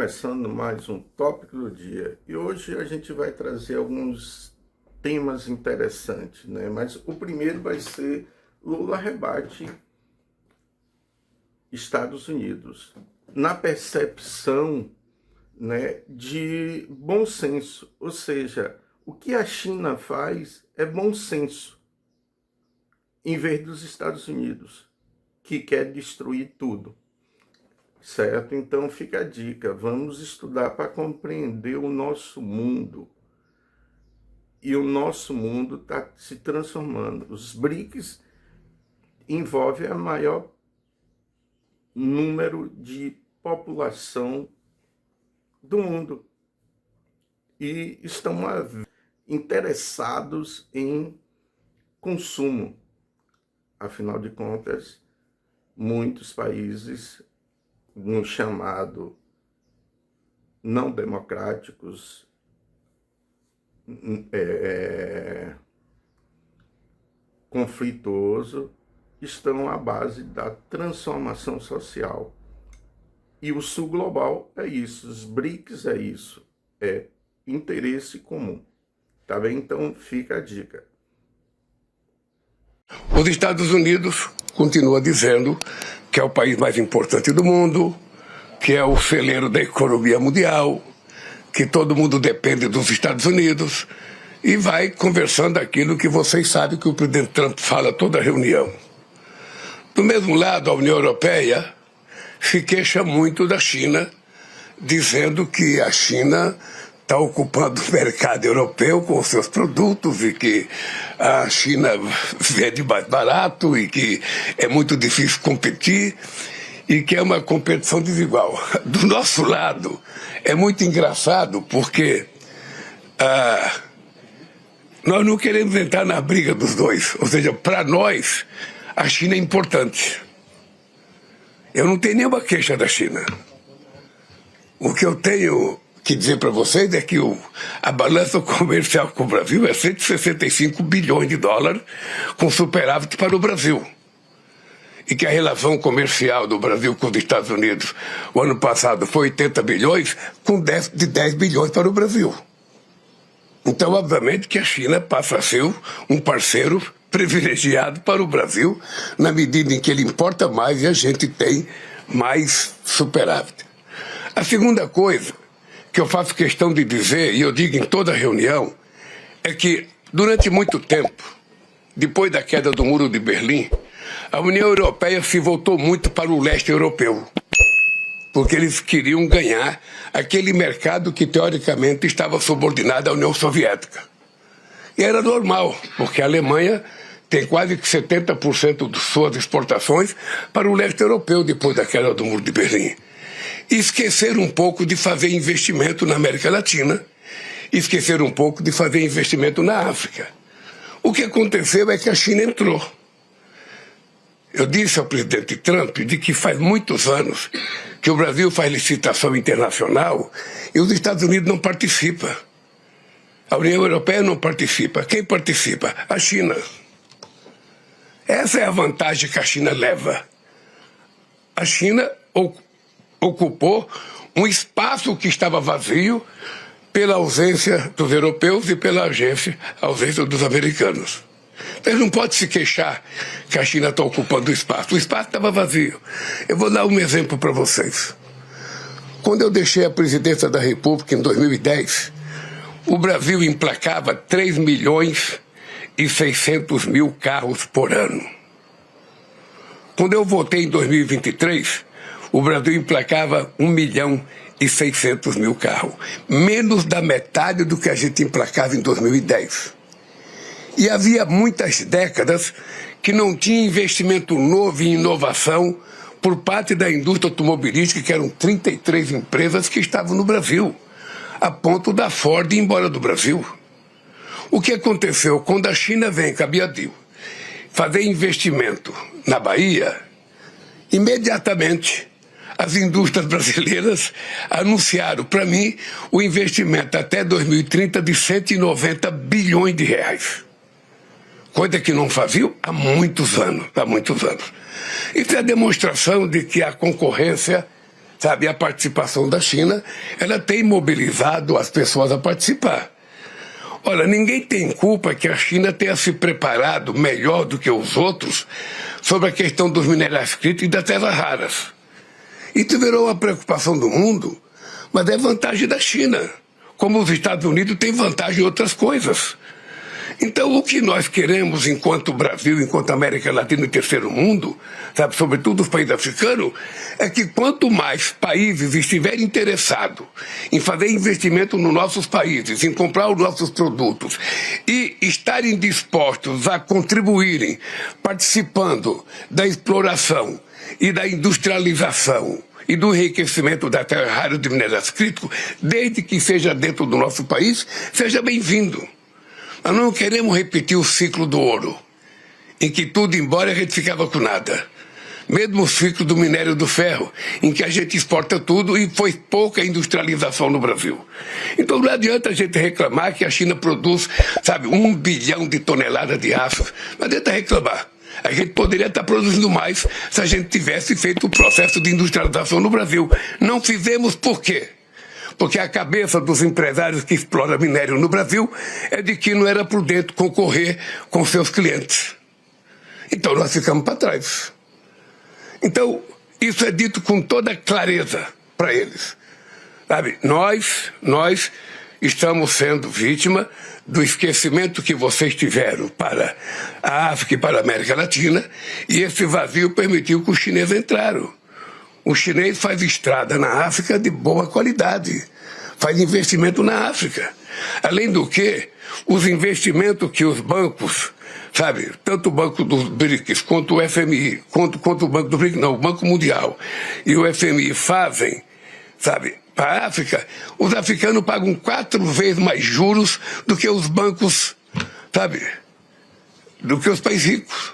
começando mais um tópico do dia e hoje a gente vai trazer alguns temas interessantes, né? Mas o primeiro vai ser Lula rebate Estados Unidos na percepção, né, de bom senso, ou seja, o que a China faz é bom senso, em vez dos Estados Unidos, que quer destruir tudo. Certo? Então fica a dica, vamos estudar para compreender o nosso mundo. E o nosso mundo está se transformando. Os BRICS envolvem a maior número de população do mundo. E estão interessados em consumo. Afinal de contas, muitos países no chamado não democráticos, conflituoso, estão à base da transformação social. E o Sul Global é isso, os BRICS é isso, é interesse comum. Tá bem? Então fica a dica. Os Estados Unidos continua dizendo que é o país mais importante do mundo, que é o celeiro da economia mundial, que todo mundo depende dos Estados Unidos, e vai conversando aquilo que vocês sabem que o presidente Trump fala toda reunião. Do mesmo lado, a União Europeia se queixa muito da China, dizendo que a China está ocupando o mercado europeu com os seus produtos e que a China vende mais barato e que é muito difícil competir e que é uma competição desigual. Do nosso lado, é muito engraçado porque nós não queremos entrar na briga dos dois. Ou seja, para nós, a China é importante. Eu não tenho nenhuma queixa da China. O que eu tenho que dizer para vocês é que a balança comercial com o Brasil é 165 bilhões de dólares com superávit para o Brasil. E que a relação comercial do Brasil com os Estados Unidos o ano passado foi 80 bilhões, com 10 bilhões para o Brasil. Então, obviamente, que a China passa a ser um parceiro privilegiado para o Brasil, na medida em que ele importa mais e a gente tem mais superávit. A segunda coisa que eu faço questão de dizer, e eu digo em toda reunião, é que durante muito tempo, depois da queda do Muro de Berlim, a União Europeia se voltou muito para o leste europeu, porque eles queriam ganhar aquele mercado que teoricamente estava subordinado à União Soviética. E era normal, porque a Alemanha tem quase que 70% de suas exportações para o leste europeu depois da queda do Muro de Berlim. E esquecer um pouco de fazer investimento na América Latina, esquecer um pouco de fazer investimento na África. O que aconteceu é que a China entrou. Eu disse ao presidente Trump de que faz muitos anos que o Brasil faz licitação internacional e os Estados Unidos não participam. A União Europeia não participa. Quem participa? A China. Essa é a vantagem que a China leva. A China ocupou um espaço que estava vazio pela ausência dos europeus e pela ausência dos americanos. Então, não pode se queixar que a China está ocupando o espaço. O espaço estava vazio. Eu vou dar um exemplo para vocês. Quando eu deixei a presidência da República em 2010, o Brasil emplacava 3 milhões e 600 mil carros por ano. Quando eu voltei em 2023, o Brasil emplacava 1 milhão e 600 mil carros. Menos da metade do que a gente emplacava em 2010. E havia muitas décadas que não tinha investimento novo em inovação por parte da indústria automobilística, que eram 33 empresas que estavam no Brasil, a ponto da Ford ir embora do Brasil. O que aconteceu? Quando a China vem, cabia fazer investimento na Bahia, imediatamente as indústrias brasileiras anunciaram para mim o investimento até 2030 de 190 bilhões de reais. Coisa que não faziam há muitos anos. Isso é a demonstração de que a concorrência sabe, a participação da China, ela tem mobilizado as pessoas a participar. Olha, ninguém tem culpa que a China tenha se preparado melhor do que os outros sobre a questão dos minerais críticos e das terras raras. Isso virou uma preocupação do mundo, mas é vantagem da China, como os Estados Unidos têm vantagem em outras coisas. Então, o que nós queremos enquanto Brasil, enquanto América Latina e Terceiro Mundo, sabe, sobretudo os países africanos, é que quanto mais países estiverem interessados em fazer investimento nos nossos países, em comprar os nossos produtos e estarem dispostos a contribuírem, participando da exploração e da industrialização e do enriquecimento da terra rara de minerais críticos, desde que seja dentro do nosso país, seja bem-vindo. Nós não queremos repetir o ciclo do ouro, em que tudo embora a gente ficava com nada. Mesmo o ciclo do minério do ferro, em que a gente exporta tudo e foi pouca industrialização no Brasil. Então não adianta a gente reclamar que a China produz, sabe, 1 bilhão de toneladas de aço. Não adianta reclamar. A gente poderia estar produzindo mais se a gente tivesse feito o processo de industrialização no Brasil. Não fizemos por quê? Porque a cabeça dos empresários que exploram minério no Brasil é de que não era prudente concorrer com seus clientes. Então nós ficamos para trás. Então, isso é dito com toda clareza para eles. Sabe, nós estamos sendo vítima do esquecimento que vocês tiveram para a África e para a América Latina, e esse vazio permitiu que os chineses entraram. O chinês faz estrada na África de boa qualidade, faz investimento na África. Além do que, os investimentos que os bancos, sabe, tanto o Banco dos BRICS, quanto o FMI, quanto o Banco do BRICS, não, o Banco Mundial e o FMI fazem, sabe, para a África, os africanos pagam 4 vezes mais juros do que os bancos, sabe, do que os países ricos.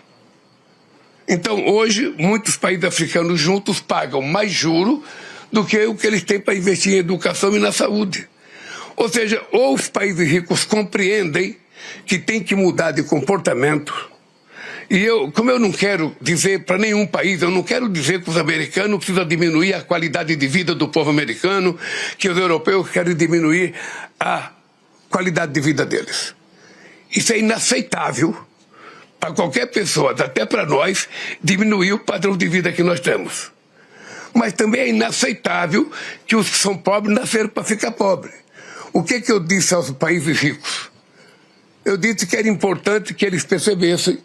Então, hoje, muitos países africanos juntos pagam mais juro do que o que eles têm para investir em educação e na saúde. Ou seja, ou os países ricos compreendem que tem que mudar de comportamento. E como eu não quero dizer para nenhum país, eu não quero dizer que os americanos precisam diminuir a qualidade de vida do povo americano, que os europeus querem diminuir a qualidade de vida deles. Isso é inaceitável para qualquer pessoa, até para nós, diminuir o padrão de vida que nós temos. Mas também é inaceitável que os que são pobres nasceram para ficar pobres. O que eu disse aos países ricos? Eu disse que era importante que eles percebessem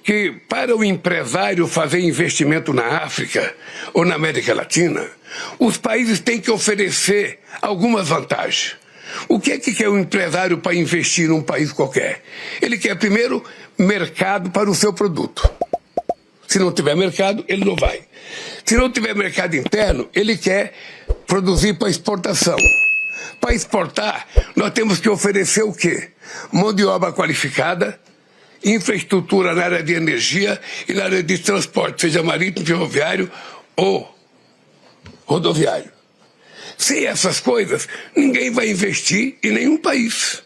que para o empresário fazer investimento na África ou na América Latina, os países têm que oferecer algumas vantagens. O que quer um empresário para investir num país qualquer? Ele quer, primeiro, mercado para o seu produto. Se não tiver mercado, ele não vai. Se não tiver mercado interno, ele quer produzir para exportação. Para exportar, nós temos que oferecer o quê? Mão de obra qualificada, infraestrutura na área de energia e na área de transporte, seja marítimo, ferroviário ou rodoviário. Sem essas coisas, ninguém vai investir em nenhum país.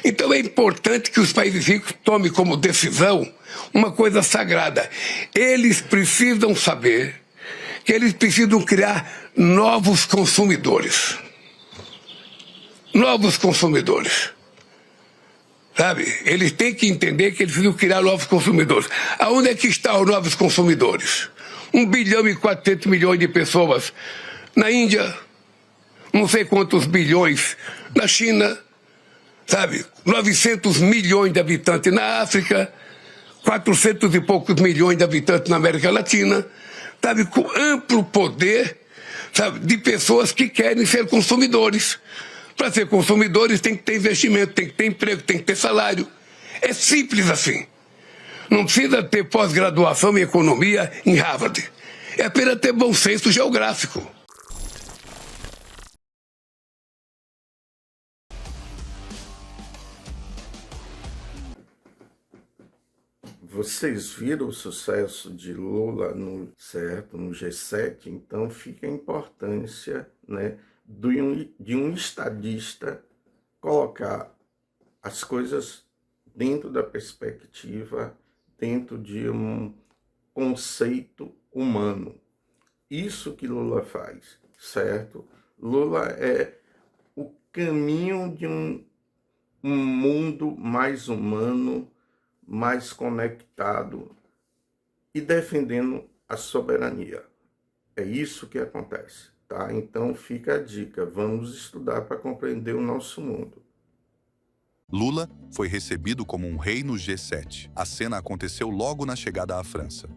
Então é importante que os países ricos tomem como decisão uma coisa sagrada. Eles precisam saber que eles precisam criar novos consumidores. Novos consumidores. Sabe? Eles têm que entender que eles precisam criar novos consumidores. Aonde é que estão os novos consumidores? 1 bilhão e 400 milhões de pessoas na Índia, não sei quantos bilhões na China, sabe? 900 milhões de habitantes na África, 400 e poucos milhões de habitantes na América Latina, sabe? Com amplo poder, sabe? De pessoas que querem ser consumidores. Para ser consumidores tem que ter investimento, tem que ter emprego, tem que ter salário. É simples assim. Não precisa ter pós-graduação em economia em Harvard. É apenas ter bom senso geográfico. Vocês viram o sucesso de Lula no G7, então fica a importância, né, de um estadista colocar as coisas dentro da perspectiva, dentro de um conceito humano. Isso que Lula faz, certo? Lula é o caminho de um mundo mais humano, mais conectado e defendendo a soberania. É isso que acontece, tá? Então fica a dica, vamos estudar para compreender o nosso mundo. Lula foi recebido como um rei no G7. A cena aconteceu logo na chegada à França.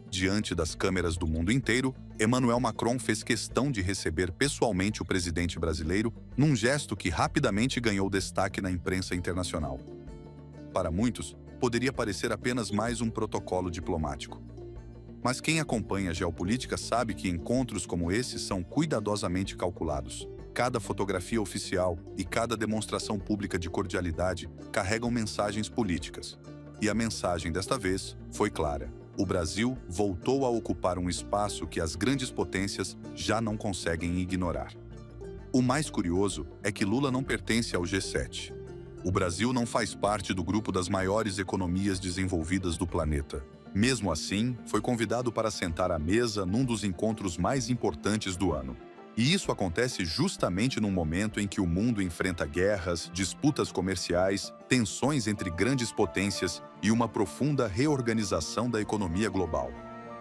Diante das câmeras do mundo inteiro, Emmanuel Macron fez questão de receber pessoalmente o presidente brasileiro num gesto que rapidamente ganhou destaque na imprensa internacional. Para muitos, poderia parecer apenas mais um protocolo diplomático. Mas quem acompanha a geopolítica sabe que encontros como esse são cuidadosamente calculados. Cada fotografia oficial e cada demonstração pública de cordialidade carregam mensagens políticas. E a mensagem desta vez foi clara. O Brasil voltou a ocupar um espaço que as grandes potências já não conseguem ignorar. O mais curioso é que Lula não pertence ao G7. O Brasil não faz parte do grupo das maiores economias desenvolvidas do planeta. Mesmo assim, foi convidado para sentar à mesa num dos encontros mais importantes do ano. E isso acontece justamente num momento em que o mundo enfrenta guerras, disputas comerciais, tensões entre grandes potências e uma profunda reorganização da economia global.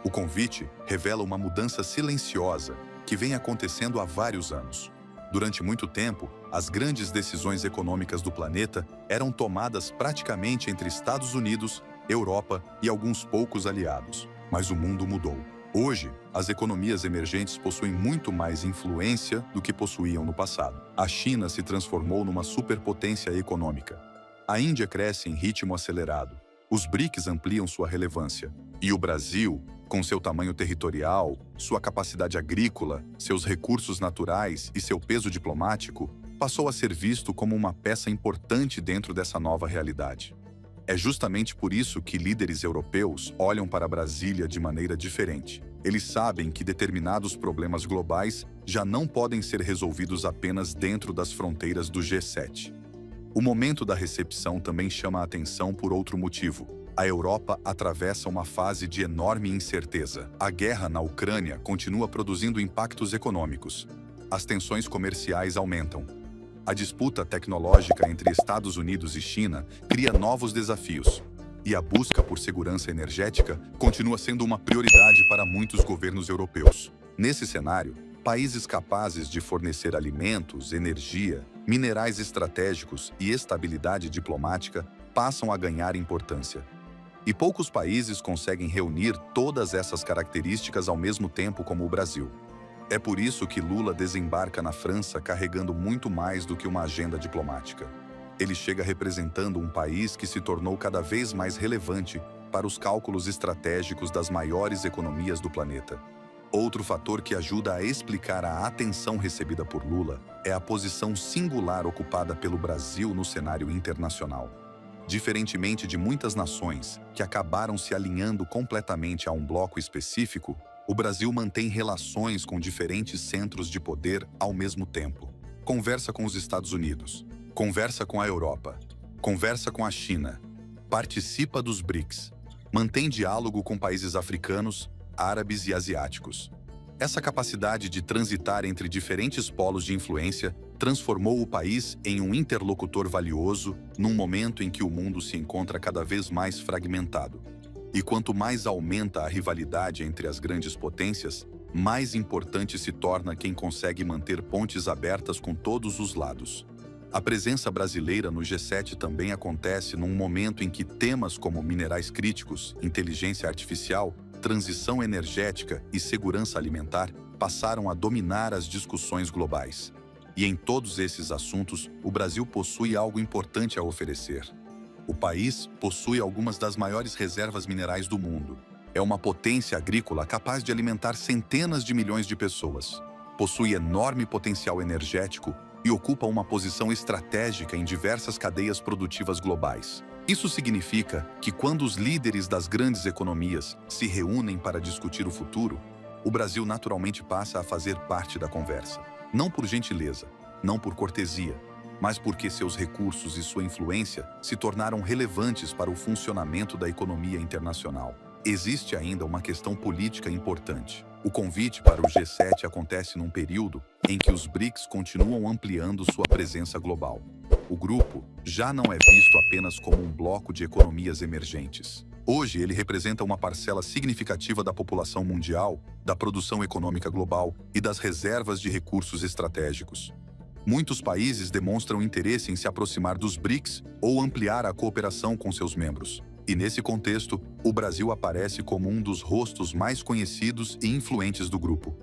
O convite revela uma mudança silenciosa que vem acontecendo há vários anos. Durante muito tempo, as grandes decisões econômicas do planeta eram tomadas praticamente entre Estados Unidos, Europa e alguns poucos aliados. Mas o mundo mudou. Hoje, as economias emergentes possuem muito mais influência do que possuíam no passado. A China se transformou numa superpotência econômica. A Índia cresce em ritmo acelerado. Os BRICS ampliam sua relevância. E o Brasil, com seu tamanho territorial, sua capacidade agrícola, seus recursos naturais e seu peso diplomático, passou a ser visto como uma peça importante dentro dessa nova realidade. É justamente por isso que líderes europeus olham para Brasília de maneira diferente. Eles sabem que determinados problemas globais já não podem ser resolvidos apenas dentro das fronteiras do G7. O momento da recepção também chama a atenção por outro motivo. A Europa atravessa uma fase de enorme incerteza. A guerra na Ucrânia continua produzindo impactos econômicos. As tensões comerciais aumentam. A disputa tecnológica entre Estados Unidos e China cria novos desafios. E a busca por segurança energética continua sendo uma prioridade para muitos governos europeus. Nesse cenário, países capazes de fornecer alimentos, energia, minerais estratégicos e estabilidade diplomática passam a ganhar importância. E poucos países conseguem reunir todas essas características ao mesmo tempo como o Brasil. É por isso que Lula desembarca na França carregando muito mais do que uma agenda diplomática. Ele chega representando um país que se tornou cada vez mais relevante para os cálculos estratégicos das maiores economias do planeta. Outro fator que ajuda a explicar a atenção recebida por Lula é a posição singular ocupada pelo Brasil no cenário internacional. Diferentemente de muitas nações que acabaram se alinhando completamente a um bloco específico, o Brasil mantém relações com diferentes centros de poder ao mesmo tempo. Conversa com os Estados Unidos, conversa com a Europa, conversa com a China, participa dos BRICS, mantém diálogo com países africanos, árabes e asiáticos. Essa capacidade de transitar entre diferentes polos de influência transformou o país em um interlocutor valioso num momento em que o mundo se encontra cada vez mais fragmentado. E quanto mais aumenta a rivalidade entre as grandes potências, mais importante se torna quem consegue manter pontes abertas com todos os lados. A presença brasileira no G7 também acontece num momento em que temas como minerais críticos, inteligência artificial, transição energética e segurança alimentar passaram a dominar as discussões globais. E em todos esses assuntos, o Brasil possui algo importante a oferecer. O país possui algumas das maiores reservas minerais do mundo. É uma potência agrícola capaz de alimentar centenas de milhões de pessoas. Possui enorme potencial energético e ocupa uma posição estratégica em diversas cadeias produtivas globais. Isso significa que quando os líderes das grandes economias se reúnem para discutir o futuro, o Brasil naturalmente passa a fazer parte da conversa. Não por gentileza, não por cortesia, mas porque seus recursos e sua influência se tornaram relevantes para o funcionamento da economia internacional. Existe ainda uma questão política importante. O convite para o G7 acontece num período em que os BRICS continuam ampliando sua presença global. O grupo já não é visto apenas como um bloco de economias emergentes. Hoje, ele representa uma parcela significativa da população mundial, da produção econômica global e das reservas de recursos estratégicos. Muitos países demonstram interesse em se aproximar dos BRICS ou ampliar a cooperação com seus membros. E nesse contexto, o Brasil aparece como um dos rostos mais conhecidos e influentes do grupo.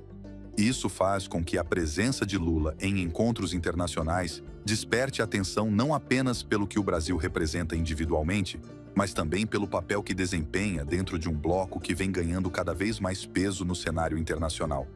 Isso faz com que a presença de Lula em encontros internacionais desperte atenção não apenas pelo que o Brasil representa individualmente, mas também pelo papel que desempenha dentro de um bloco que vem ganhando cada vez mais peso no cenário internacional.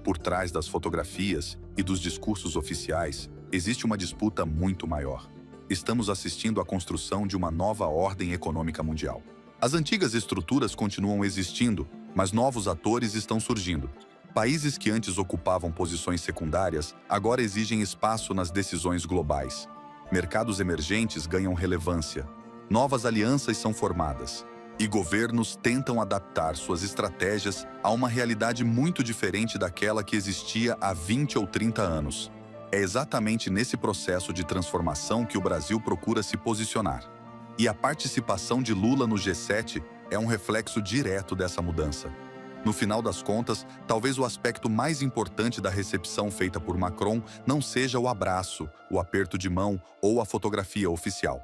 Por trás das fotografias e dos discursos oficiais, existe uma disputa muito maior. Estamos assistindo à construção de uma nova ordem econômica mundial. As antigas estruturas continuam existindo, mas novos atores estão surgindo. Países que antes ocupavam posições secundárias agora exigem espaço nas decisões globais. Mercados emergentes ganham relevância. Novas alianças são formadas. E governos tentam adaptar suas estratégias a uma realidade muito diferente daquela que existia há 20 ou 30 anos. É exatamente nesse processo de transformação que o Brasil procura se posicionar. E a participação de Lula no G7 é um reflexo direto dessa mudança. No final das contas, talvez o aspecto mais importante da recepção feita por Macron não seja o abraço, o aperto de mão ou a fotografia oficial.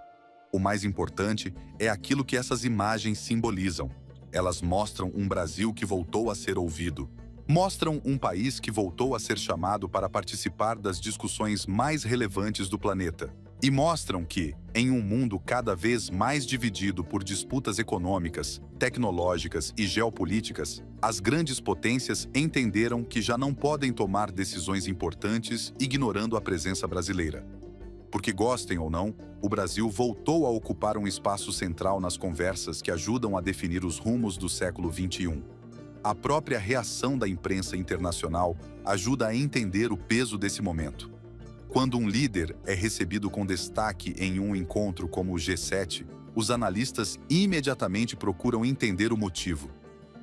O mais importante é aquilo que essas imagens simbolizam. Elas mostram um Brasil que voltou a ser ouvido. Mostram um país que voltou a ser chamado para participar das discussões mais relevantes do planeta. E mostram que, em um mundo cada vez mais dividido por disputas econômicas, tecnológicas e geopolíticas, as grandes potências entenderam que já não podem tomar decisões importantes ignorando a presença brasileira. Porque gostem ou não, o Brasil voltou a ocupar um espaço central nas conversas que ajudam a definir os rumos do século XXI. A própria reação da imprensa internacional ajuda a entender o peso desse momento. Quando um líder é recebido com destaque em um encontro como o G7, os analistas imediatamente procuram entender o motivo.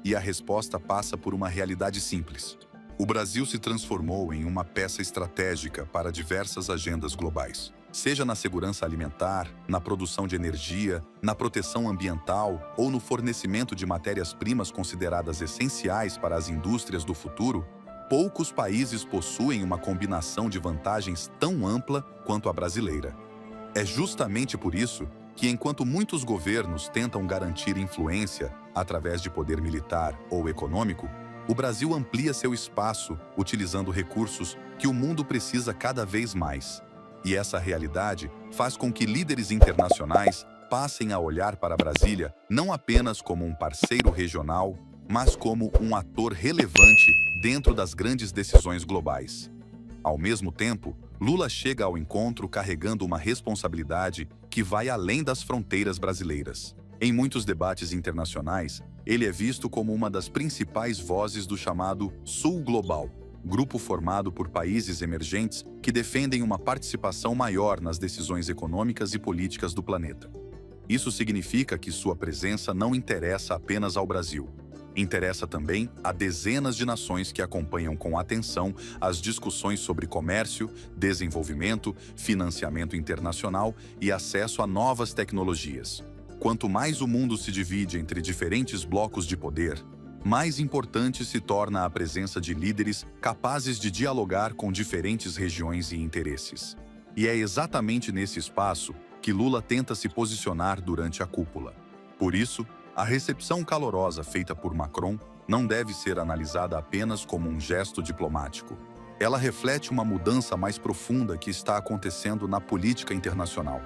E a resposta passa por uma realidade simples. O Brasil se transformou em uma peça estratégica para diversas agendas globais. Seja na segurança alimentar, na produção de energia, na proteção ambiental ou no fornecimento de matérias-primas consideradas essenciais para as indústrias do futuro, poucos países possuem uma combinação de vantagens tão ampla quanto a brasileira. É justamente por isso que, enquanto muitos governos tentam garantir influência através de poder militar ou econômico, o Brasil amplia seu espaço utilizando recursos que o mundo precisa cada vez mais. E essa realidade faz com que líderes internacionais passem a olhar para Brasília não apenas como um parceiro regional, mas como um ator relevante dentro das grandes decisões globais. Ao mesmo tempo, Lula chega ao encontro carregando uma responsabilidade que vai além das fronteiras brasileiras. Em muitos debates internacionais, ele é visto como uma das principais vozes do chamado Sul Global, grupo formado por países emergentes que defendem uma participação maior nas decisões econômicas e políticas do planeta. Isso significa que sua presença não interessa apenas ao Brasil. Interessa também a dezenas de nações que acompanham com atenção as discussões sobre comércio, desenvolvimento, financiamento internacional e acesso a novas tecnologias. Quanto mais o mundo se divide entre diferentes blocos de poder, mais importante se torna a presença de líderes capazes de dialogar com diferentes regiões e interesses. E é exatamente nesse espaço que Lula tenta se posicionar durante a cúpula. Por isso, a recepção calorosa feita por Macron não deve ser analisada apenas como um gesto diplomático. Ela reflete uma mudança mais profunda que está acontecendo na política internacional.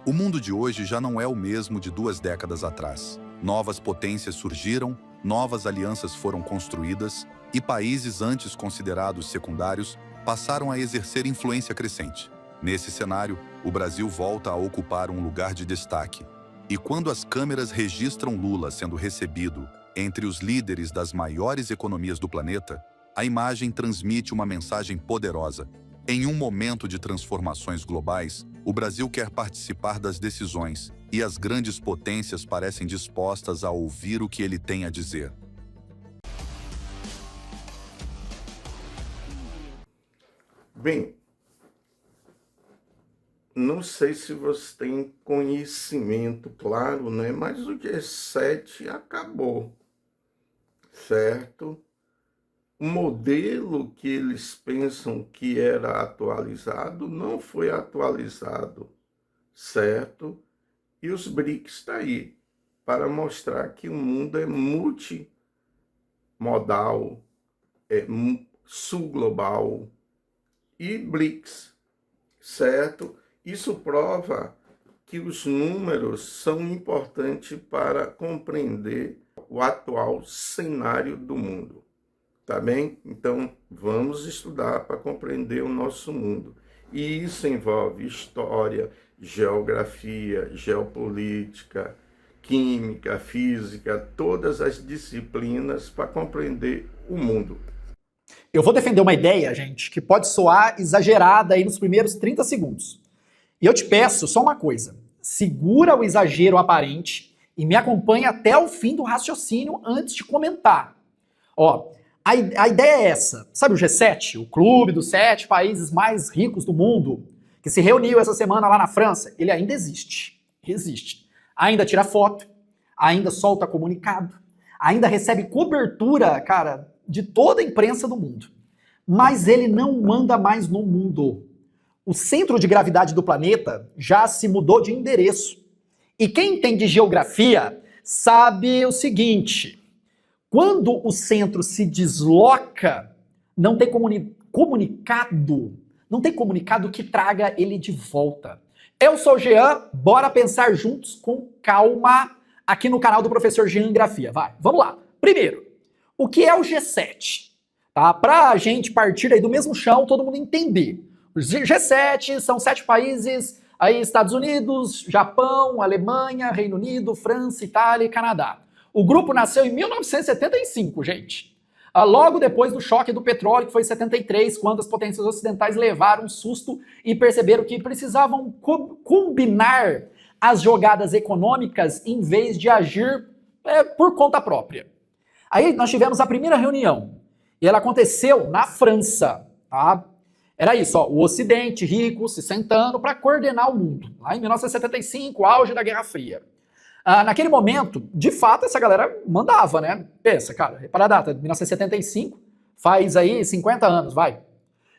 O mundo de hoje já não é o mesmo de 2 décadas atrás. Novas potências surgiram, novas alianças foram construídas e países antes considerados secundários passaram a exercer influência crescente. Nesse cenário, o Brasil volta a ocupar um lugar de destaque. E quando as câmeras registram Lula sendo recebido entre os líderes das maiores economias do planeta, a imagem transmite uma mensagem poderosa. Em um momento de transformações globais, o Brasil quer participar das decisões e as grandes potências parecem dispostas a ouvir o que ele tem a dizer. Bem, não sei se você tem conhecimento, claro, né? Mas o G7 acabou, certo? O modelo que eles pensam que era atualizado não foi atualizado, certo? E os BRICS está aí para mostrar que o mundo é multimodal, é sul-global e BRICS, certo? Isso prova que os números são importantes para compreender o atual cenário do mundo, tá bem? Então, vamos estudar para compreender o nosso mundo. E isso envolve história, geografia, geopolítica, química, física, todas as disciplinas para compreender o mundo. Eu vou defender uma ideia, gente, que pode soar exagerada aí nos primeiros 30 segundos. E eu te peço só uma coisa, segura o exagero aparente e me acompanha até o fim do raciocínio antes de comentar. Ó, a ideia é essa, sabe o G7, o clube dos 7 países mais ricos do mundo, que se reuniu essa semana lá na França? Ele ainda existe, ainda tira foto, ainda solta comunicado, ainda recebe cobertura, cara, de toda a imprensa do mundo. Mas ele não manda mais no mundo. O centro de gravidade do planeta já se mudou de endereço. E quem entende geografia sabe o seguinte: quando o centro se desloca, não tem comunicado que traga ele de volta. Eu sou o Jean, bora pensar juntos com calma aqui no canal do Professor Jean Grafia. Vai, vamos lá. Primeiro, o que é o G7? Tá? Pra gente partir aí do mesmo chão, todo mundo entender. O G7 são 7 países, aí Estados Unidos, Japão, Alemanha, Reino Unido, França, Itália e Canadá. O grupo nasceu em 1975, gente. Logo depois do choque do petróleo, que foi em 73, quando as potências ocidentais levaram um susto e perceberam que precisavam combinar as jogadas econômicas em vez de agir por conta própria. Aí nós tivemos a primeira reunião, e ela aconteceu na França, tá? Era isso, ó, o Ocidente rico se sentando para coordenar o mundo. Lá em 1975, auge da Guerra Fria. Naquele momento, de fato, essa galera mandava, né? Pensa, cara, repara a data, 1975, faz aí 50 anos, vai.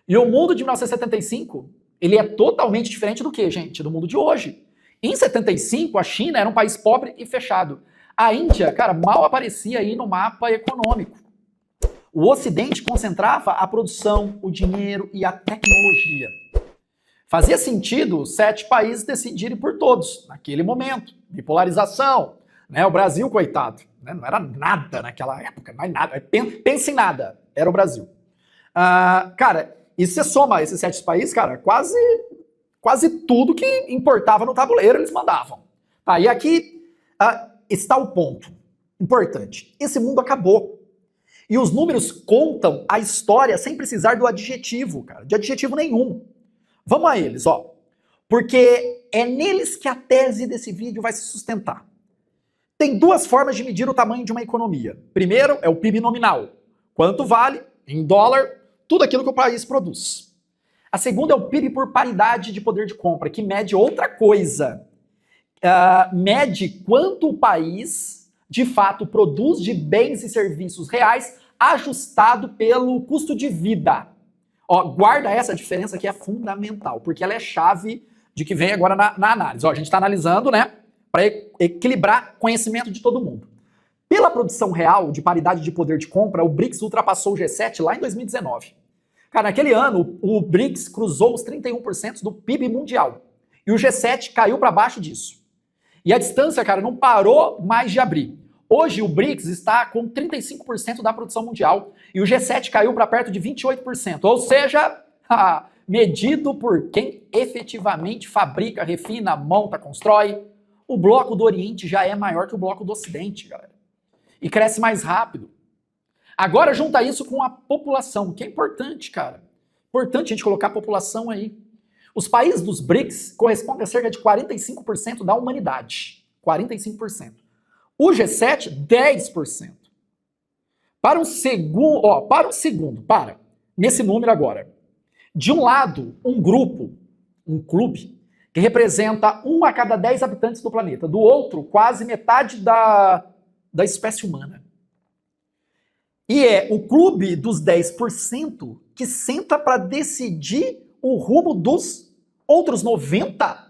E o mundo de 1975, ele é totalmente diferente do que, gente? Do mundo de hoje. Em 75, a China era um país pobre e fechado. A Índia, cara, mal aparecia aí no mapa econômico. O Ocidente concentrava a produção, o dinheiro e a tecnologia. Fazia sentido 7 países decidirem por todos, naquele momento. Bipolarização, né? O Brasil, coitado, né? Não era nada naquela época, mais nada. Pensa em nada, era o Brasil. Cara, e se você soma esses 7 países, cara, quase tudo que importava no tabuleiro eles mandavam. Tá, e aqui está o ponto importante. Esse mundo acabou. E os números contam a história sem precisar do adjetivo, cara, de adjetivo nenhum. Vamos a eles, ó. Porque é neles que a tese desse vídeo vai se sustentar. Tem 2 formas de medir o tamanho de uma economia. Primeiro é o PIB nominal. Quanto vale, em dólar, tudo aquilo que o país produz. A segunda é o PIB por paridade de poder de compra, que mede outra coisa. Mede quanto o país de fato produz de bens e serviços reais ajustado pelo custo de vida. Ó, guarda essa diferença que é fundamental, porque ela é chave de que vem agora na análise. Ó, a gente está analisando, né, para equilibrar conhecimento de todo mundo. Pela produção real de paridade de poder de compra, o BRICS ultrapassou o G7 lá em 2019. Cara, naquele ano, o BRICS cruzou os 31% do PIB mundial. E o G7 caiu para baixo disso. E a distância, cara, não parou mais de abrir. Hoje o BRICS está com 35% da produção mundial e o G7 caiu para perto de 28%. Ou seja, medido por quem efetivamente fabrica, refina, monta, constrói, o bloco do Oriente já é maior que o bloco do Ocidente, galera. E cresce mais rápido. Agora junta isso com a população, que é importante, cara. Importante a gente colocar a população aí. Os países dos BRICS correspondem a cerca de 45% da humanidade. 45%. O G7, 10%. Para nesse número agora. De um lado, um grupo, um clube, que representa 1 a cada 10 habitantes do planeta. Do outro, quase metade da espécie humana. E é o clube dos 10% que senta para decidir o rumo dos outros 90%.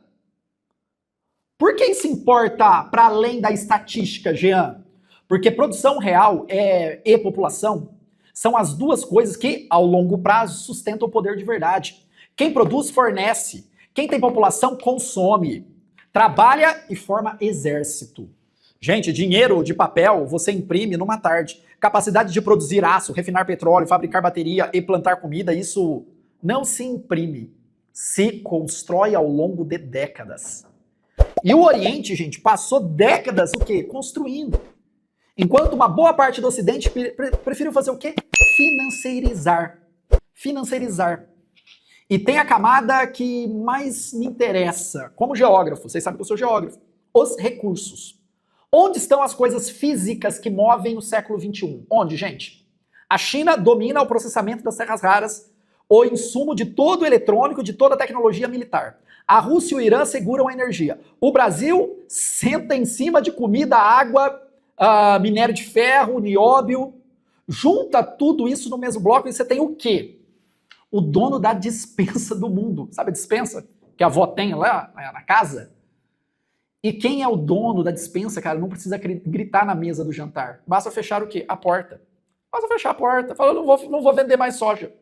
Por que isso importa para além da estatística, Jean? Porque produção real e população são as duas coisas que, ao longo prazo, sustentam o poder de verdade. Quem produz, fornece. Quem tem população, consome. Trabalha e forma exército. Gente, dinheiro de papel você imprime numa tarde. Capacidade de produzir aço, refinar petróleo, fabricar bateria e plantar comida, isso não se imprime. Se constrói ao longo de décadas. E o Oriente, gente, passou décadas o quê? Construindo. Enquanto uma boa parte do Ocidente preferiu fazer o quê? Financeirizar. Financeirizar. E tem a camada que mais me interessa, como geógrafo, vocês sabem que eu sou geógrafo, os recursos. Onde estão as coisas físicas que movem o século XXI? Onde, gente? A China domina o processamento das terras raras, o insumo de todo o eletrônico, de toda a tecnologia militar. A Rússia e o Irã seguram a energia. O Brasil senta em cima de comida, água, minério de ferro, nióbio. Junta tudo isso no mesmo bloco e você tem o quê? O dono da despensa do mundo. Sabe a despensa que a avó tem lá na casa? E quem é o dono da despensa, cara, não precisa gritar na mesa do jantar. Basta fechar o quê? A porta. Basta fechar a porta. Fala, não vou vender mais soja.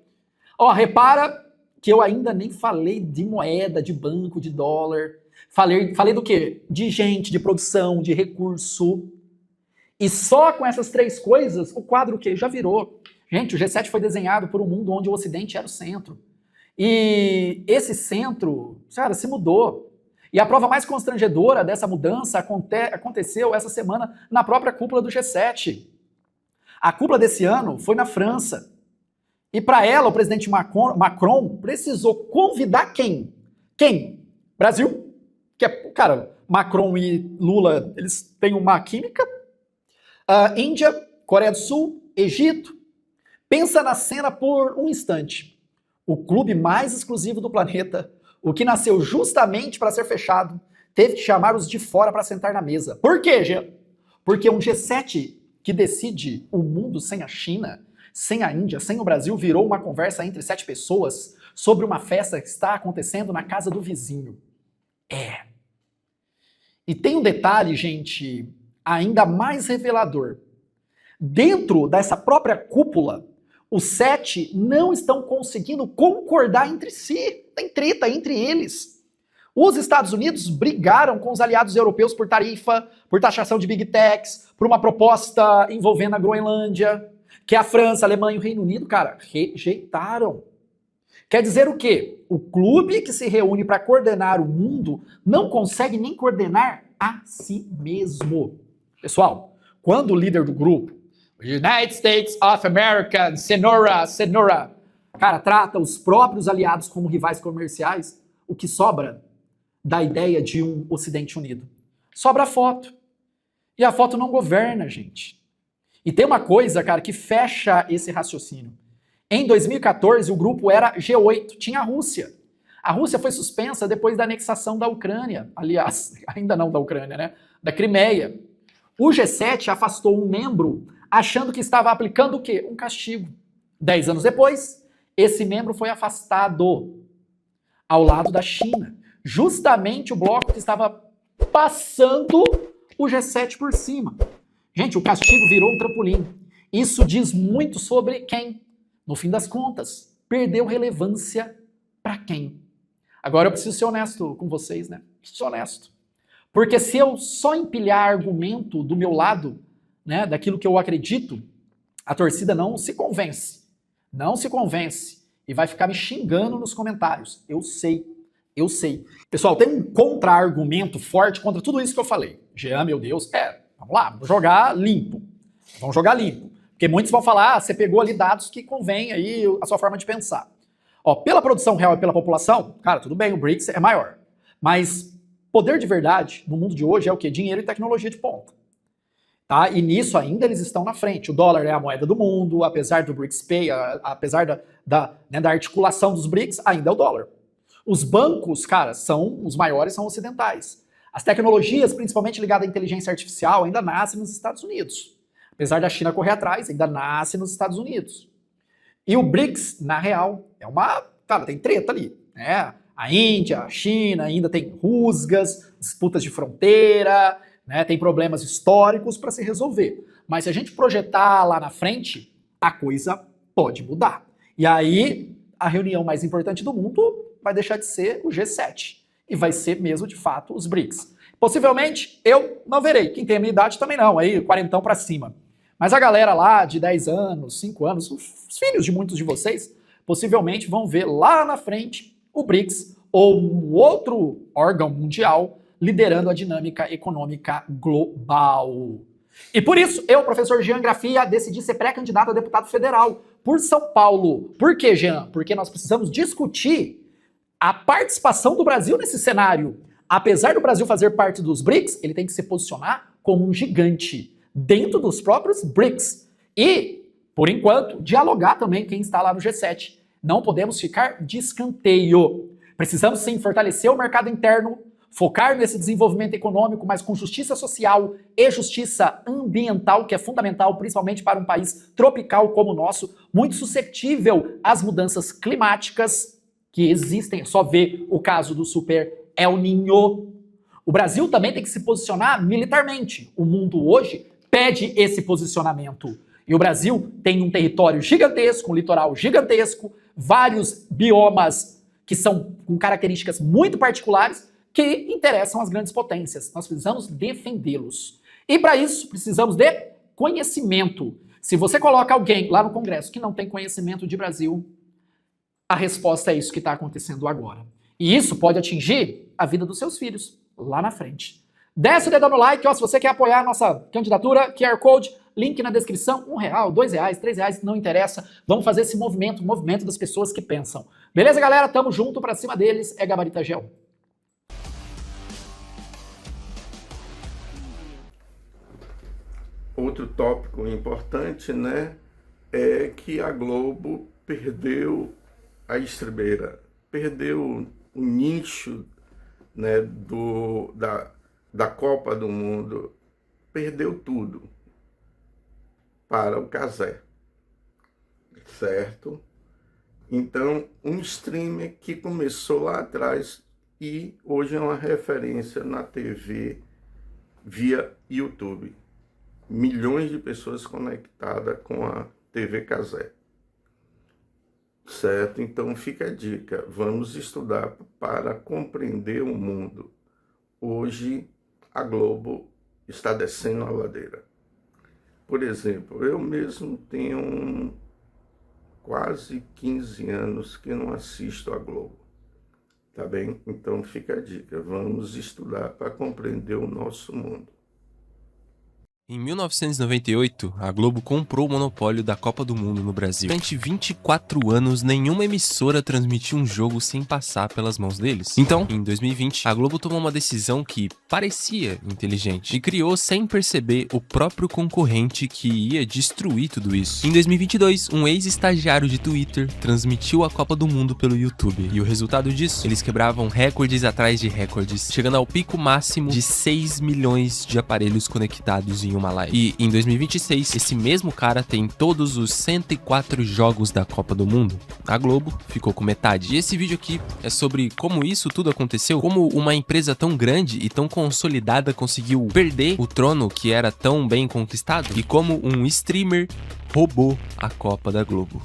Ó, repara que eu ainda nem falei de moeda, de banco, de dólar. Falei do quê? De gente, de produção, de recurso. E só com essas três coisas, o quadro o quê? Já virou. Gente, o G7 foi desenhado por um mundo onde o Ocidente era o centro. E esse centro, cara, se mudou. E a prova mais constrangedora dessa mudança aconteceu essa semana na própria cúpula do G7. A cúpula desse ano foi na França. E para ela, o presidente Macron precisou convidar quem? Quem? Brasil. Que cara, Macron e Lula, eles têm uma química. Índia, Coreia do Sul, Egito. Pensa na cena por um instante. O clube mais exclusivo do planeta, o que nasceu justamente para ser fechado, teve que chamar os de fora para sentar na mesa. Por quê, Jean? Porque um G7 que decide o mundo sem a China, sem a Índia, sem o Brasil, virou uma conversa entre 7 pessoas sobre uma festa que está acontecendo na casa do vizinho. E tem um detalhe, gente, ainda mais revelador. Dentro dessa própria cúpula, os 7 não estão conseguindo concordar entre si. Tem treta entre eles. Os Estados Unidos brigaram com os aliados europeus por tarifa, por taxação de big techs, por uma proposta envolvendo a Groenlândia, que a França, a Alemanha e o Reino Unido, cara, rejeitaram. Quer dizer o quê? O clube que se reúne para coordenar o mundo não consegue nem coordenar a si mesmo. Pessoal, quando o líder do grupo, United States of America, Senora, cara, trata os próprios aliados como rivais comerciais, o que sobra da ideia de um Ocidente unido? Sobra a foto. E a foto não governa, gente. E tem uma coisa, cara, que fecha esse raciocínio. Em 2014, o grupo era G8, tinha a Rússia. A Rússia foi suspensa depois da anexação da Ucrânia. Aliás, ainda não da Ucrânia, né? Da Crimeia. O G7 afastou um membro achando que estava aplicando o quê? Um castigo. 10 anos depois, esse membro foi afastado ao lado da China. Justamente o bloco que estava passando o G7 por cima. Gente, o castigo virou um trampolim. Isso diz muito sobre quem, no fim das contas, perdeu relevância para quem. Agora eu preciso ser honesto com vocês, né? Preciso ser honesto. Porque se eu só empilhar argumento do meu lado, né, daquilo que eu acredito, a torcida não se convence. Não se convence. E vai ficar me xingando nos comentários. Eu sei. Pessoal, tem um contra-argumento forte contra tudo isso que eu falei. Jean, meu Deus, vamos lá, vamos jogar limpo. Vamos jogar limpo. Porque muitos vão falar, você pegou ali dados que convém aí a sua forma de pensar. Ó, pela produção real e pela população, cara, tudo bem, o BRICS é maior. Mas poder de verdade no mundo de hoje é o quê? Dinheiro e tecnologia de ponta. tá? E nisso ainda eles estão na frente. O dólar é a moeda do mundo, apesar do BRICS Pay, apesar da articulação dos BRICS, ainda é o dólar. Os bancos, cara, os maiores são ocidentais. As tecnologias, principalmente ligadas à inteligência artificial, ainda nascem nos Estados Unidos. Apesar da China correr atrás, ainda nasce nos Estados Unidos. E o BRICS, na real, cara, tem treta ali, né? A Índia, a China, ainda tem rusgas, disputas de fronteira, né? Tem problemas históricos para se resolver. Mas se a gente projetar lá na frente, a coisa pode mudar. E aí, a reunião mais importante do mundo vai deixar de ser o G7. E vai ser mesmo, de fato, os BRICS. Possivelmente, eu não verei. Quem tem a minha idade também não, aí 40 para cima. Mas a galera lá de 10 anos, 5 anos, os filhos de muitos de vocês, possivelmente vão ver lá na frente o BRICS ou um outro órgão mundial liderando a dinâmica econômica global. E por isso, eu, professor Jean Grafia, decidi ser pré-candidato a deputado federal por São Paulo. Por quê, Jean? Porque nós precisamos discutir a participação do Brasil nesse cenário. Apesar do Brasil fazer parte dos BRICS, ele tem que se posicionar como um gigante dentro dos próprios BRICS. E, por enquanto, dialogar também quem está lá no G7. Não podemos ficar de escanteio. Precisamos sim fortalecer o mercado interno, focar nesse desenvolvimento econômico, mas com justiça social e justiça ambiental, que é fundamental, principalmente para um país tropical como o nosso, muito suscetível às mudanças climáticas que existem. É só ver o caso do Super El Niño. O Brasil também tem que se posicionar militarmente. O mundo hoje pede esse posicionamento. E o Brasil tem um território gigantesco, um litoral gigantesco, vários biomas que são com características muito particulares que interessam as grandes potências. Nós precisamos defendê-los. E para isso precisamos de conhecimento. Se você coloca alguém lá no Congresso que não tem conhecimento de Brasil, a resposta é isso que está acontecendo agora. E isso pode atingir a vida dos seus filhos lá na frente. Desce o dedo no like, ó, se você quer apoiar a nossa candidatura, QR Code, link na descrição, R$1, R$2, R$3, não interessa. Vamos fazer esse movimento, o movimento das pessoas que pensam. Beleza, galera? Tamo junto, pra cima deles, é Gabarita Gel. Outro tópico importante, né, é que a Globo perdeu a estrebeira, perdeu o nicho, né, da Copa do Mundo, perdeu tudo para o Cazé, certo? Então, um streamer que começou lá atrás e hoje é uma referência na TV via YouTube. Milhões de pessoas conectadas com a TV Cazé. Certo? Então fica a dica, vamos estudar para compreender o mundo. Hoje a Globo está descendo a ladeira. Por exemplo, eu mesmo tenho quase 15 anos que não assisto a Globo. Tá bem? Então fica a dica, vamos estudar para compreender o nosso mundo. Em 1998, a Globo comprou o monopólio da Copa do Mundo no Brasil. Durante 24 anos, nenhuma emissora transmitiu um jogo sem passar pelas mãos deles. Então, em 2020, a Globo tomou uma decisão que parecia inteligente e criou, sem perceber, o próprio concorrente que ia destruir tudo isso. Em 2022, um ex-estagiário de Twitter transmitiu a Copa do Mundo pelo YouTube. E o resultado disso? Eles quebravam recordes atrás de recordes, chegando ao pico máximo de 6 milhões de aparelhos conectados em uma live. E em 2026, esse mesmo cara tem todos os 104 jogos da Copa do Mundo. A Globo ficou com metade. E esse vídeo aqui é sobre como isso tudo aconteceu, como uma empresa tão grande e tão consolidada conseguiu perder o trono que era tão bem conquistado, e como um streamer roubou a Copa da Globo.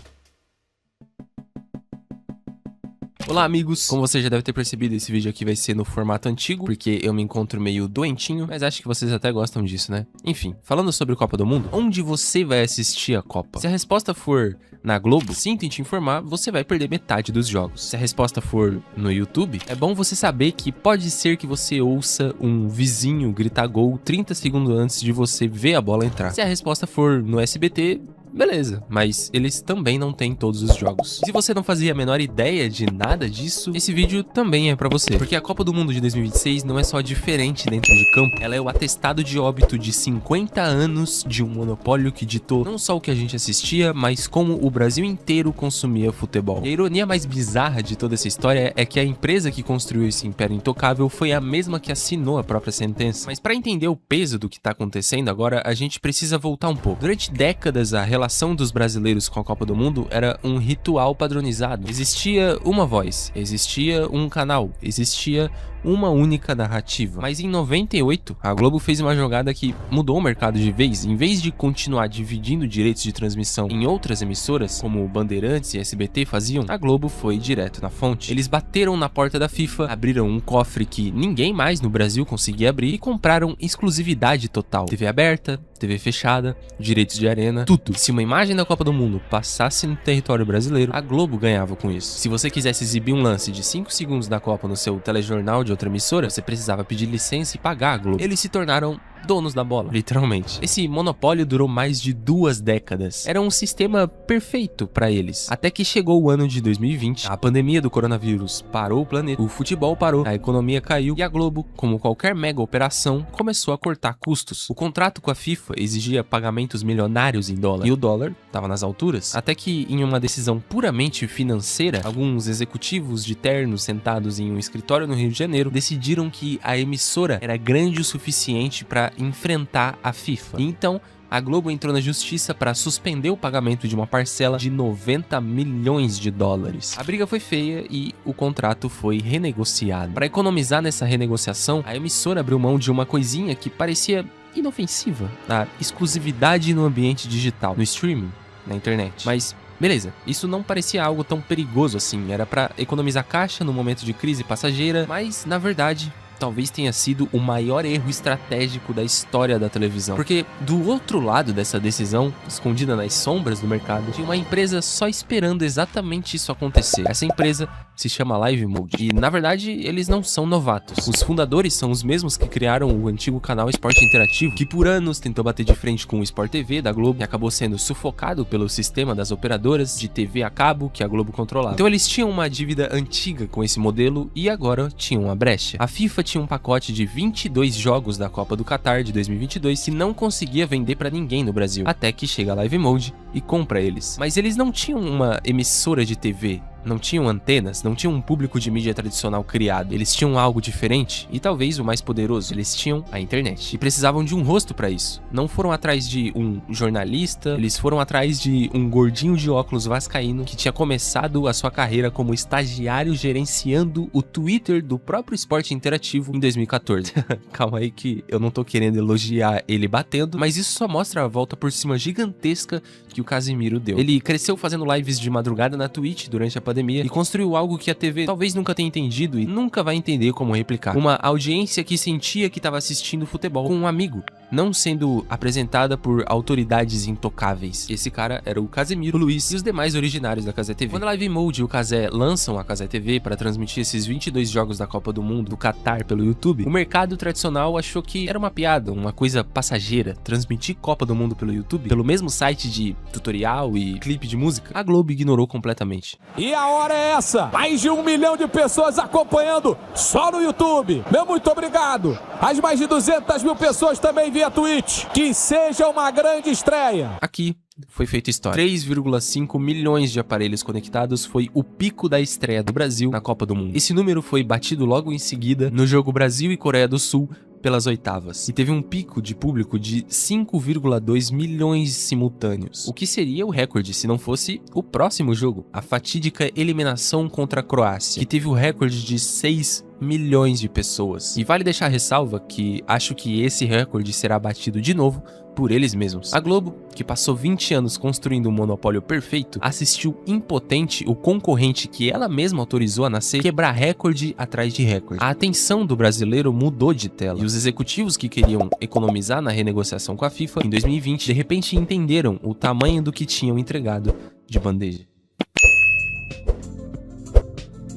Olá, amigos! Como você já deve ter percebido, esse vídeo aqui vai ser no formato antigo, porque eu me encontro meio doentinho, mas acho que vocês até gostam disso, né? Enfim, falando sobre Copa do Mundo, onde você vai assistir a Copa? Se a resposta for na Globo, sinto em te informar, você vai perder metade dos jogos. Se a resposta for no YouTube, é bom você saber que pode ser que você ouça um vizinho gritar gol 30 segundos antes de você ver a bola entrar. Se a resposta for no SBT, beleza, mas eles também não têm todos os jogos. Se você não fazia a menor ideia de nada disso, esse vídeo também é pra você. Porque a Copa do Mundo de 2026 não é só diferente dentro de campo, ela é o atestado de óbito de 50 anos de um monopólio que ditou não só o que a gente assistia, mas como o Brasil inteiro consumia futebol. E a ironia mais bizarra de toda essa história é que a empresa que construiu esse império intocável foi a mesma que assinou a própria sentença. Mas pra entender o peso do que tá acontecendo agora, a gente precisa voltar um pouco. Durante décadas, a relação dos brasileiros com a Copa do Mundo era um ritual padronizado. Existia uma voz, existia um canal, existia uma única narrativa. Mas em 98, a Globo fez uma jogada que mudou o mercado de vez. Em vez de continuar dividindo direitos de transmissão em outras emissoras, como o Bandeirantes e SBT faziam, a Globo foi direto na fonte. Eles bateram na porta da FIFA, abriram um cofre que ninguém mais no Brasil conseguia abrir e compraram exclusividade total. TV aberta, TV fechada, direitos de arena, tudo. Se uma imagem da Copa do Mundo passasse no território brasileiro, a Globo ganhava com isso. Se você quisesse exibir um lance de 5 segundos da Copa no seu telejornal de outra emissora, você precisava pedir licença e pagar a Globo. Eles se tornaram donos da bola, literalmente. Esse monopólio durou mais de 2 décadas. Era um sistema perfeito pra eles. Até que chegou o ano de 2020, a pandemia do coronavírus parou o planeta, o futebol parou, a economia caiu e a Globo, como qualquer mega operação, começou a cortar custos. O contrato com a FIFA exigia pagamentos milionários em dólar e o dólar estava nas alturas. Até que, em uma decisão puramente financeira, alguns executivos de terno sentados em um escritório no Rio de Janeiro decidiram que a emissora era grande o suficiente para enfrentar a FIFA. E então, a Globo entrou na justiça para suspender o pagamento de uma parcela de 90 milhões de dólares. A briga foi feia e o contrato foi renegociado. Para economizar nessa renegociação, a emissora abriu mão de uma coisinha que parecia inofensiva, a exclusividade no ambiente digital, no streaming, na internet. Mas beleza, isso não parecia algo tão perigoso assim, era para economizar caixa no momento de crise passageira, mas na verdade talvez tenha sido o maior erro estratégico da história da televisão. Porque do outro lado dessa decisão, escondida nas sombras do mercado, tinha uma empresa só esperando exatamente isso acontecer. Essa empresa se chama Live Mode. E, na verdade, eles não são novatos. Os fundadores são os mesmos que criaram o antigo canal Esporte Interativo, que por anos tentou bater de frente com o Sport TV da Globo e acabou sendo sufocado pelo sistema das operadoras de TV a cabo que a Globo controlava. Então eles tinham uma dívida antiga com esse modelo e agora tinham uma brecha. A FIFA tinha um pacote de 22 jogos da Copa do Catar de 2022 que não conseguia vender pra ninguém no Brasil, até que chega a Live Mode e compra eles. Mas eles não tinham uma emissora de TV, não tinham antenas, não tinham um público de mídia tradicional criado. Eles tinham algo diferente e talvez o mais poderoso, eles tinham a internet. E precisavam de um rosto pra isso. Não foram atrás de um jornalista, eles foram atrás de um gordinho de óculos vascaíno que tinha começado a sua carreira como estagiário gerenciando o Twitter do próprio Esporte Interativo em 2014. Calma aí que eu não tô querendo elogiar ele batendo, mas isso só mostra a volta por cima gigantesca que o Casimiro deu. Ele cresceu fazendo lives de madrugada na Twitch durante a pandemia e construiu algo que a TV talvez nunca tenha entendido e nunca vai entender como replicar. Uma audiência que sentia que estava assistindo futebol com um amigo, não sendo apresentada por autoridades intocáveis. Esse cara era o Casemiro, o Luiz e os demais originários da Cazé TV. Quando a Live Mode e o Cazé lançam a Cazé TV para transmitir esses 22 jogos da Copa do Mundo do Catar pelo YouTube, o mercado tradicional achou que era uma piada, uma coisa passageira, transmitir Copa do Mundo pelo YouTube, pelo mesmo site de tutorial e clipe de música. A Globo ignorou completamente. E a hora é essa, mais de 1 milhão de pessoas acompanhando só no YouTube. Meu muito obrigado. As mais de 200 mil pessoas também via Twitch. Que seja uma grande estreia. Aqui foi feita história. 3,5 milhões de aparelhos conectados foi o pico da estreia do Brasil na Copa do Mundo. Esse número foi batido logo em seguida no jogo Brasil e Coreia do Sul pelas oitavas, e teve um pico de público de 5,2 milhões simultâneos, o que seria o recorde se não fosse o próximo jogo, a fatídica eliminação contra a Croácia, que teve o recorde de 6 milhões de pessoas. E vale deixar a ressalva que acho que esse recorde será batido de novo por eles mesmos. A Globo, que passou 20 anos construindo um monopólio perfeito, assistiu impotente o concorrente que ela mesma autorizou a nascer quebrar recorde atrás de recorde. A atenção do brasileiro mudou de tela, e os executivos que queriam economizar na renegociação com a FIFA em 2020, de repente entenderam o tamanho do que tinham entregado de bandeja.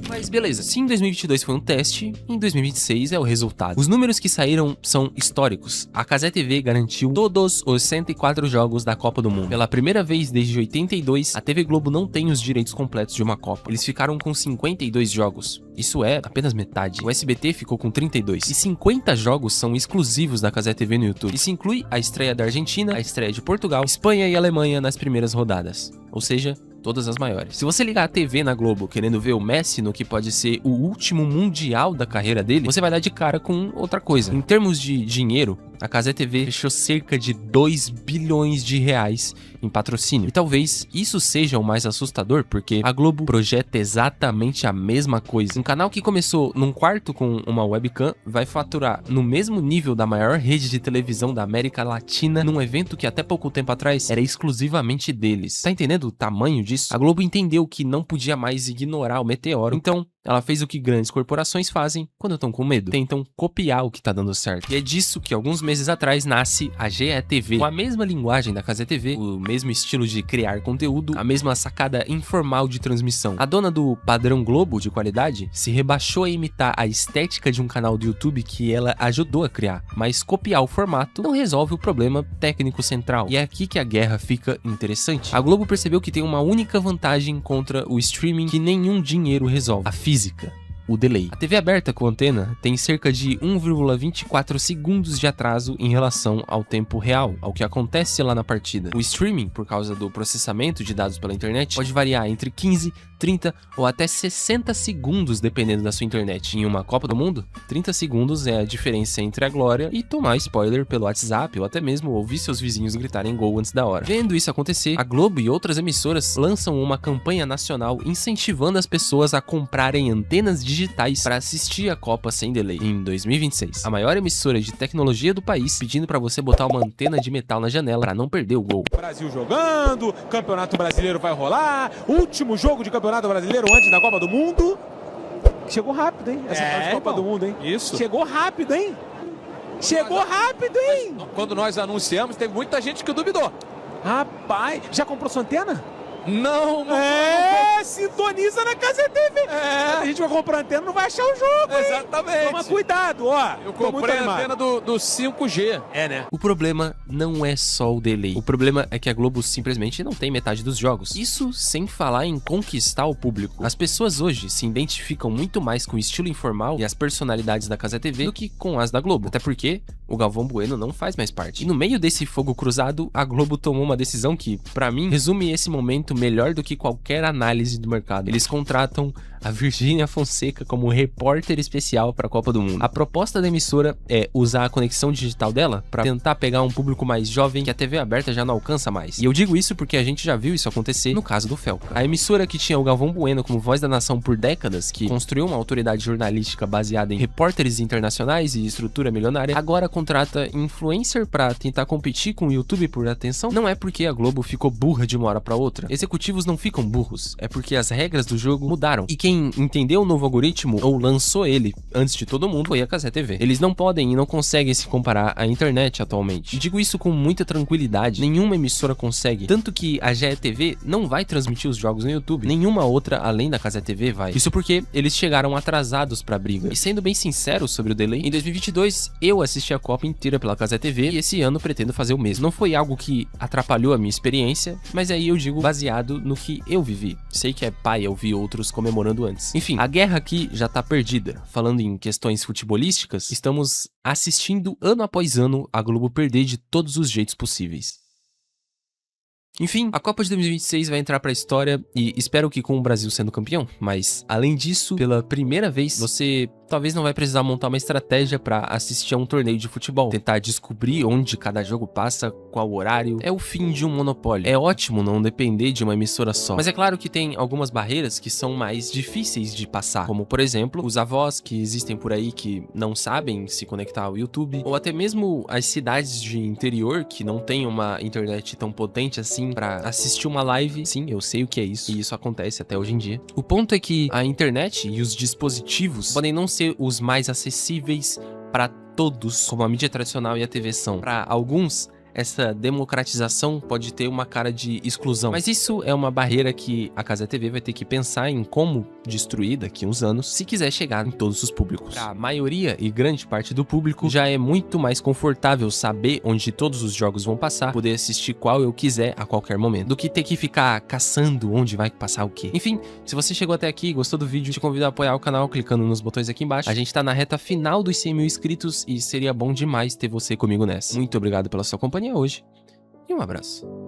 Mas beleza, se em 2022 foi um teste, em 2026 é o resultado. Os números que saíram são históricos. A Cazé TV garantiu todos os 104 jogos da Copa do Mundo. Pela primeira vez desde 82, a TV Globo não tem os direitos completos de uma Copa. Eles ficaram com 52 jogos. Isso é apenas metade. O SBT ficou com 32. E 50 jogos são exclusivos da Cazé TV no YouTube. Isso inclui a estreia da Argentina, a estreia de Portugal, Espanha e Alemanha nas primeiras rodadas. Ou seja, todas as maiores. Se você ligar a TV na Globo querendo ver o Messi no que pode ser o último mundial da carreira dele, você vai dar de cara com outra coisa. Em termos de dinheiro, a Cazé TV fechou cerca de 2 bilhões de reais em patrocínio. E talvez isso seja o mais assustador, porque a Globo projeta exatamente a mesma coisa. Um canal que começou num quarto com uma webcam vai faturar no mesmo nível da maior rede de televisão da América Latina num evento que até pouco tempo atrás era exclusivamente deles. Tá entendendo o tamanho disso? A Globo entendeu que não podia mais ignorar o meteoro, então ela fez o que grandes corporações fazem quando estão com medo. Tentam copiar o que tá dando certo. E é disso que alguns meses atrás nasce a GETV. Com a mesma linguagem da Cazé TV, o mesmo estilo de criar conteúdo, a mesma sacada informal de transmissão. A dona do padrão Globo de qualidade se rebaixou a imitar a estética de um canal do YouTube que ela ajudou a criar. Mas copiar o formato não resolve o problema técnico central. E é aqui que a guerra fica interessante. A Globo percebeu que tem uma única vantagem contra o streaming que nenhum dinheiro resolve. A física. O delay. A TV aberta com antena tem cerca de 1,24 segundos de atraso em relação ao tempo real, ao que acontece lá na partida. O streaming, por causa do processamento de dados pela internet, pode variar entre 15, 30 ou até 60 segundos dependendo da sua internet. Em uma Copa do Mundo, 30 segundos é a diferença entre a glória e tomar spoiler pelo WhatsApp ou até mesmo ouvir seus vizinhos gritarem gol antes da hora. Vendo isso acontecer, a Globo e outras emissoras lançam uma campanha nacional incentivando as pessoas a comprarem antenas digitais para assistir a Copa sem delay em 2026. A maior emissora de tecnologia do país pedindo para você botar uma antena de metal na janela para não perder o gol. Brasil jogando, Campeonato Brasileiro vai rolar, último jogo de Campeonato Brasileiro antes da Copa do Mundo. Chegou rápido, hein? Essa parte de Copa do Mundo, hein? Isso. Chegou rápido, hein? Chegou rápido, hein? Quando nós anunciamos, teve muita gente que duvidou. Rapaz, já comprou sua antena? Não, sintoniza na Cazé TV. A gente vai comprar antena, não vai achar o jogo, hein? Exatamente. Toma cuidado, ó. Eu comprei a antena do 5G. É, né? O problema não é só o delay. O problema é que a Globo simplesmente não tem metade dos jogos. Isso sem falar em conquistar o público. As pessoas hoje se identificam muito mais com o estilo informal e as personalidades da Cazé TV do que com as da Globo. Até porque o Galvão Bueno não faz mais parte. E no meio desse fogo cruzado, a Globo tomou uma decisão que, pra mim, resume esse momento melhor do que qualquer análise do mercado. Eles contratam a Virgínia Fonseca como repórter especial para a Copa do Mundo. A proposta da emissora é usar a conexão digital dela para tentar pegar um público mais jovem que a TV aberta já não alcança mais. E eu digo isso porque a gente já viu isso acontecer no caso do Felca. A emissora que tinha o Galvão Bueno como voz da nação por décadas, que construiu uma autoridade jornalística baseada em repórteres internacionais e estrutura milionária, agora contrata influencer para tentar competir com o YouTube por atenção. Não é porque a Globo ficou burra de uma hora para outra. Executivos não ficam burros, é porque as regras do jogo mudaram. E quem entendeu o novo algoritmo ou lançou ele antes de todo mundo foi a Cazé TV. Eles não podem e não conseguem se comparar à internet atualmente. E digo isso com muita tranquilidade. Nenhuma emissora consegue. Tanto que a GETV não vai transmitir os jogos no YouTube. Nenhuma outra além da Cazé TV vai. Isso porque eles chegaram atrasados pra briga. E sendo bem sincero sobre o delay, em 2022 eu assisti a Copa inteira pela Cazé TV e esse ano pretendo fazer o mesmo. Não foi algo que atrapalhou a minha experiência, mas aí eu digo baseado no que eu vivi. Sei que é pai eu vi outros comemorando antes. Enfim, a guerra aqui já tá perdida. Falando em questões futebolísticas, estamos assistindo ano após ano a Globo perder de todos os jeitos possíveis. Enfim, a Copa de 2026 vai entrar pra história e espero que com o Brasil sendo campeão, mas além disso, pela primeira vez, você talvez não vai precisar montar uma estratégia pra assistir a um torneio de futebol, tentar descobrir onde cada jogo passa, qual horário. É o fim de um monopólio. É ótimo não depender de uma emissora só, mas é claro que tem algumas barreiras que são mais difíceis de passar, como por exemplo, os avós que existem por aí que não sabem se conectar ao YouTube, ou até mesmo as cidades de interior que não tem uma internet tão potente assim pra assistir uma live. Sim, eu sei o que é isso, e isso acontece até hoje em dia. O ponto é que a internet e os dispositivos podem não ser os mais acessíveis para todos, como a mídia tradicional e a TV são. Para alguns, essa democratização pode ter uma cara de exclusão. Mas isso é uma barreira que a Cazé TV vai ter que pensar em como destruir daqui a uns anos, se quiser chegar em todos os públicos. Pra maioria e grande parte do público, já é muito mais confortável saber onde todos os jogos vão passar, poder assistir qual eu quiser a qualquer momento, do que ter que ficar caçando onde vai passar o quê. Enfim, se você chegou até aqui e gostou do vídeo, te convido a apoiar o canal clicando nos botões aqui embaixo. A gente tá na reta final dos 100 mil inscritos e seria bom demais ter você comigo nessa. Muito obrigado pela sua companhia hoje e um abraço.